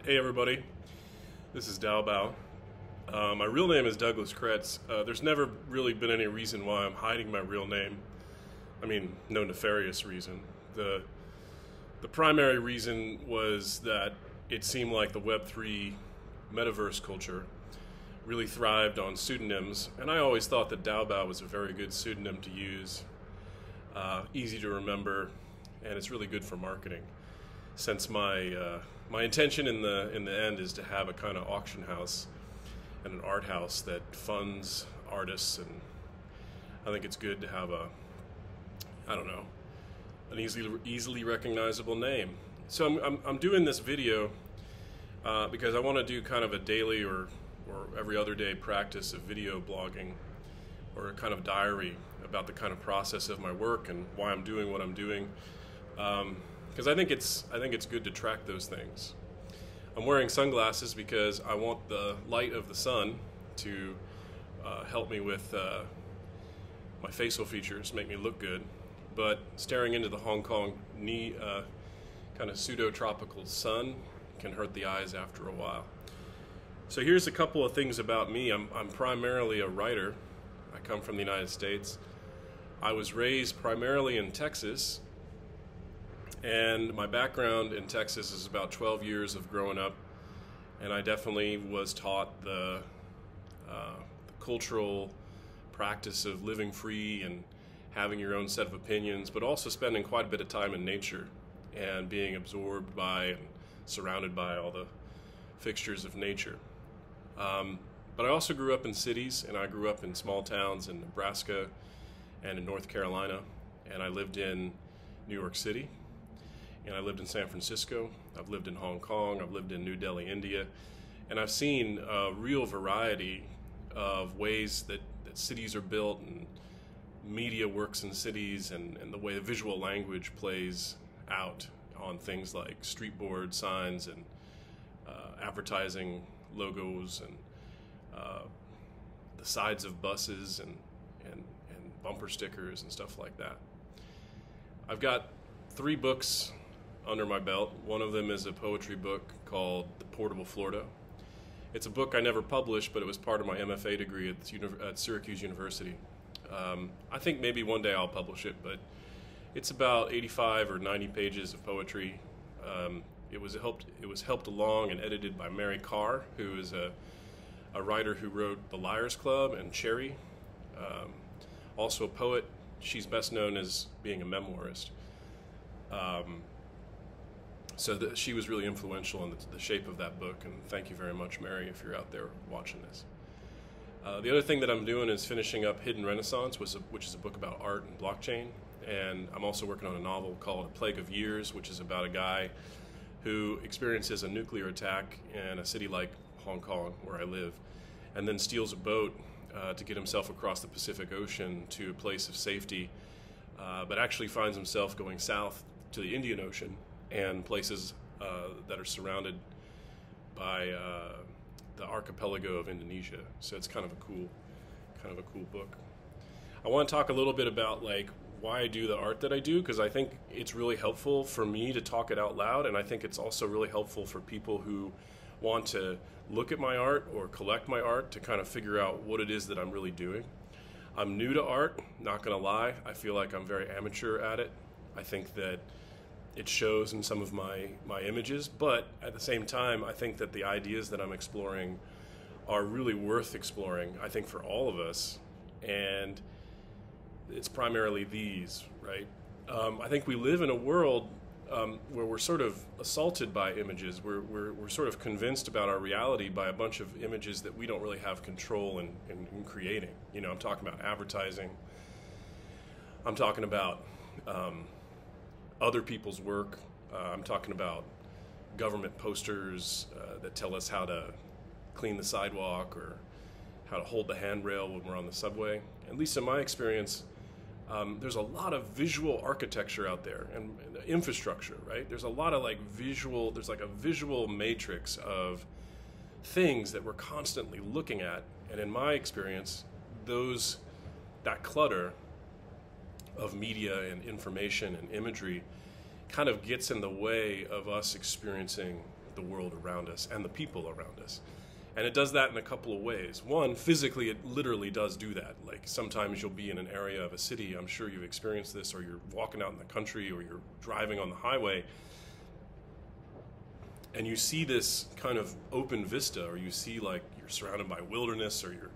Hey everybody, this is DaoBao. My real name is Douglas Kretz. There's never really been any reason why I'm hiding my real name. I mean, no nefarious reason. The primary reason was that it seemed like the Web3 metaverse culture really thrived on pseudonyms, and I always thought that DaoBao was a very good pseudonym to use, easy to remember, and it's really good for marketing. Since my intention in the end is to have a kind of auction house and an art house that funds artists, and I think it's good to have an easily recognizable name. So I'm doing this video because I want to do kind of a daily or every other day practice of video blogging, or a kind of diary about the kind of process of my work and why I'm doing what I'm doing. Because I think it's good to track those things. I'm wearing sunglasses because I want the light of the sun to help me with my facial features, make me look good. But staring into the Hong Kong kind of pseudo-tropical sun can hurt the eyes after a while. So here's a couple of things about me. I'm primarily a writer. I come from the United States. I was raised primarily in Texas. And my background in Texas is about 12 years of growing up, and I definitely was taught the cultural practice of living free and having your own set of opinions, but also spending quite a bit of time in nature and being absorbed by and surrounded by all the fixtures of nature. But I also grew up in cities, and I grew up in small towns in Nebraska and in North Carolina, and I lived in New York City. And I lived in San Francisco, I've lived in Hong Kong, I've lived in New Delhi, India, and I've seen a real variety of ways that cities are built and media works in cities, and the way the visual language plays out on things like street board signs and advertising logos and the sides of buses and bumper stickers and stuff like that. I've got 3 books under my belt. One of them is a poetry book called The Portable Florida. It's a book I never published, but it was part of my MFA degree at Syracuse University. I think maybe one day I'll publish it, but it's about 85 or 90 pages of poetry. It was helped along and edited by Mary Carr, who is a writer who wrote The Liars Club and Cherry. Also a poet. She's best known as being a memoirist. So she was really influential in the shape of that book, and thank you very much, Mary, if you're out there watching this. The other thing that I'm doing is finishing up Hidden Renaissance, which is a book about art and blockchain, and I'm also working on a novel called A Plague of Years, which is about a guy who experiences a nuclear attack in a city like Hong Kong, where I live, and then steals a boat to get himself across the Pacific Ocean to a place of safety, but actually finds himself going south to the Indian Ocean and places that are surrounded by the archipelago of Indonesia. So it's kind of a cool book. I want to talk a little bit about why I do the art that I do, because I think it's really helpful for me to talk it out loud, and I think it's also really helpful for people who want to look at my art or collect my art to kind of figure out what it is that I'm really doing. I'm new to art, not gonna lie. I feel like I'm very amateur at it. I think that it shows in some of my images, but at the same time, I think that the ideas that I'm exploring are really worth exploring, I think, for all of us, and it's primarily these, right? I think we live in a world where we're sort of assaulted by images. We're sort of convinced about our reality by a bunch of images that we don't really have control in creating. You know, I'm talking about advertising. I'm talking about other people's work. I'm talking about government posters that tell us how to clean the sidewalk or how to hold the handrail when we're on the subway. At least in my experience, there's a lot of visual architecture out there and infrastructure, right? There's a lot of there's like a visual matrix of things that we're constantly looking at. And in my experience, that clutter of media and information and imagery kind of gets in the way of us experiencing the world around us and the people around us. And it does that in a couple of ways. One, physically, it literally does do that. Like sometimes you'll be in an area of a city, I'm sure you've experienced this, or you're walking out in the country, or you're driving on the highway, and you see this kind of open vista, or you see like you're surrounded by wilderness, or you're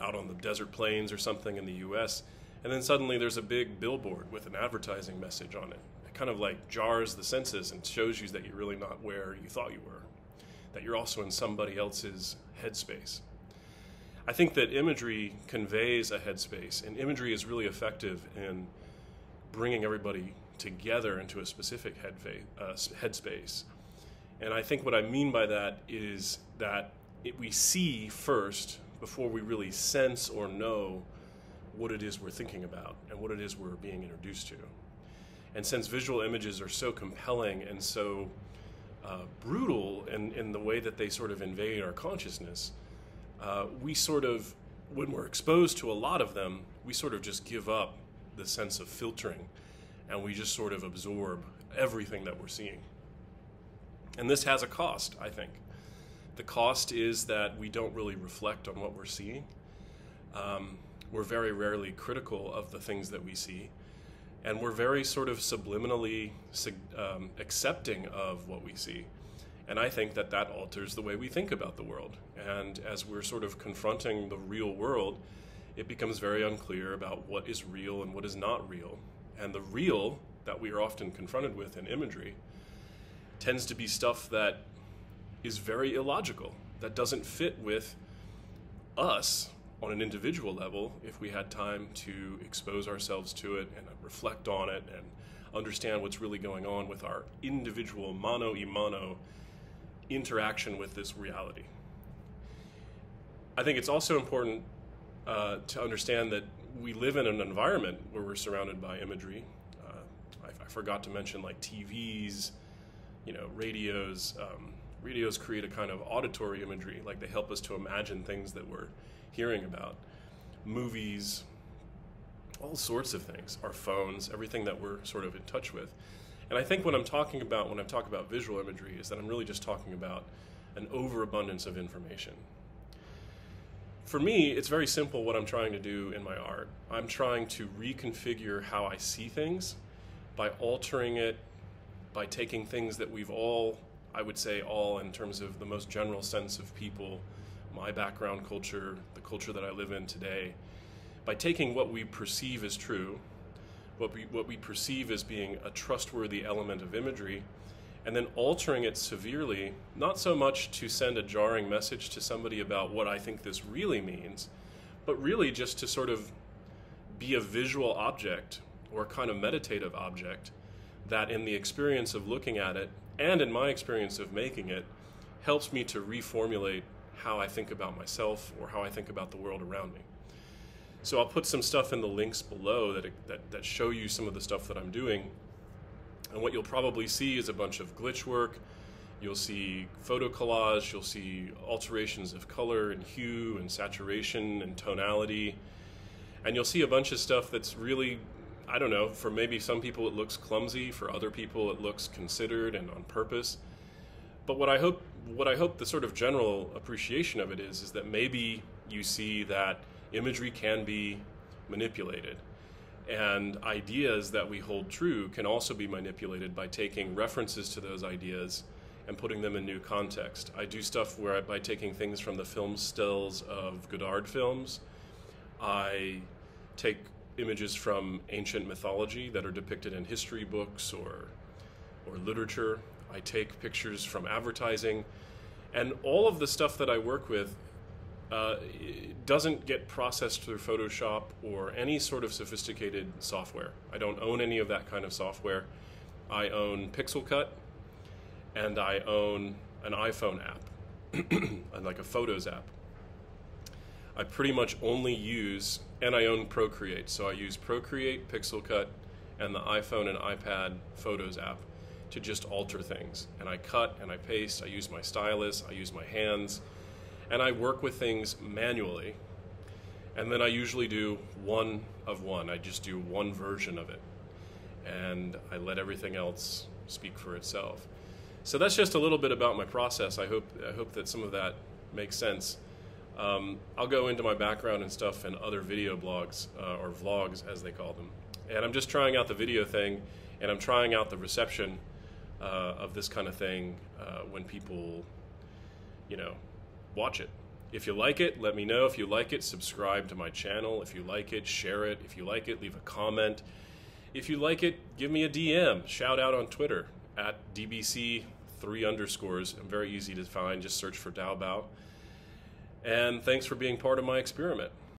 out on the desert plains or something in the US, and then suddenly there's a big billboard with an advertising message on it. It kind of like jars the senses and shows you that you're really not where you thought you were, that you're also in somebody else's headspace. I think that imagery conveys a headspace, and imagery is really effective in bringing everybody together into a specific headspace. And I think what I mean by that is that we see first before we really sense or know what it is we're thinking about and what it is we're being introduced to. And since visual images are so compelling and so brutal in the way that they sort of invade our consciousness, we sort of, when we're exposed to a lot of them, we sort of just give up the sense of filtering, and we just sort of absorb everything that we're seeing. And this has a cost, I think. The cost is that we don't really reflect on what we're seeing. We're very rarely critical of the things that we see. And we're very sort of subliminally accepting of what we see. And I think that that alters the way we think about the world. And as we're sort of confronting the real world, it becomes very unclear about what is real and what is not real. And the real that we are often confronted with in imagery tends to be stuff that is very illogical, that doesn't fit with us on an individual level if we had time to expose ourselves to it and reflect on it and understand what's really going on with our individual mano-a-mano interaction with this reality. I think it's also important to understand that we live in an environment where we're surrounded by imagery. I forgot to mention like TVs, radios. Radios create a kind of auditory imagery, like they help us to imagine things that we're hearing about. Movies, all sorts of things, our phones, everything that we're sort of in touch with. And I think what I'm talking about when I talk about visual imagery is that I'm really just talking about an overabundance of information. For me, it's very simple what I'm trying to do in my art. I'm trying to reconfigure how I see things by altering it, by taking things that we've all, I would say all in terms of the most general sense of people, my background culture, the culture that I live in today, by taking what we perceive as true, what we perceive as being a trustworthy element of imagery, and then altering it severely, not so much to send a jarring message to somebody about what I think this really means, but really just to sort of be a visual object or a kind of meditative object that in the experience of looking at it, and in my experience of making it, helps me to reformulate how I think about myself or how I think about the world around me. So I'll put some stuff in the links below that show you some of the stuff that I'm doing. And what you'll probably see is a bunch of glitch work. You'll see photo collage. You'll see alterations of color and hue and saturation and tonality. And you'll see a bunch of stuff that's really, I don't know, for maybe some people it looks clumsy, for other people it looks considered and on purpose. But what I hope the sort of general appreciation of it is that maybe you see that imagery can be manipulated, and ideas that we hold true can also be manipulated by taking references to those ideas and putting them in new context. I do stuff where by taking things from the film stills of Godard films, I take images from ancient mythology that are depicted in history books or literature. I take pictures from advertising, and all of the stuff that I work with doesn't get processed through Photoshop or any sort of sophisticated software. I don't own any of that kind of software. I own Pixelcut, and I own an iPhone app, like a Photos app. I pretty much only use, and I own Procreate, so I use Procreate, Pixelcut, and the iPhone and iPad Photos app to just alter things. And I cut and I paste, I use my stylus, I use my hands, and I work with things manually. And then I usually do one of one. I just do one version of it. And I let everything else speak for itself. So that's just a little bit about my process. I hope that some of that makes sense. I'll go into my background and stuff in other video blogs, or vlogs as they call them. And I'm just trying out the video thing, and I'm trying out the reception of this kind of thing when people, watch it. If you like it, let me know. If you like it, subscribe to my channel. If you like it, share it. If you like it, leave a comment. If you like it, give me a DM. Shout out on Twitter at DBC3_. I'm very easy to find. Just search for DaoBao. And thanks for being part of my experiment.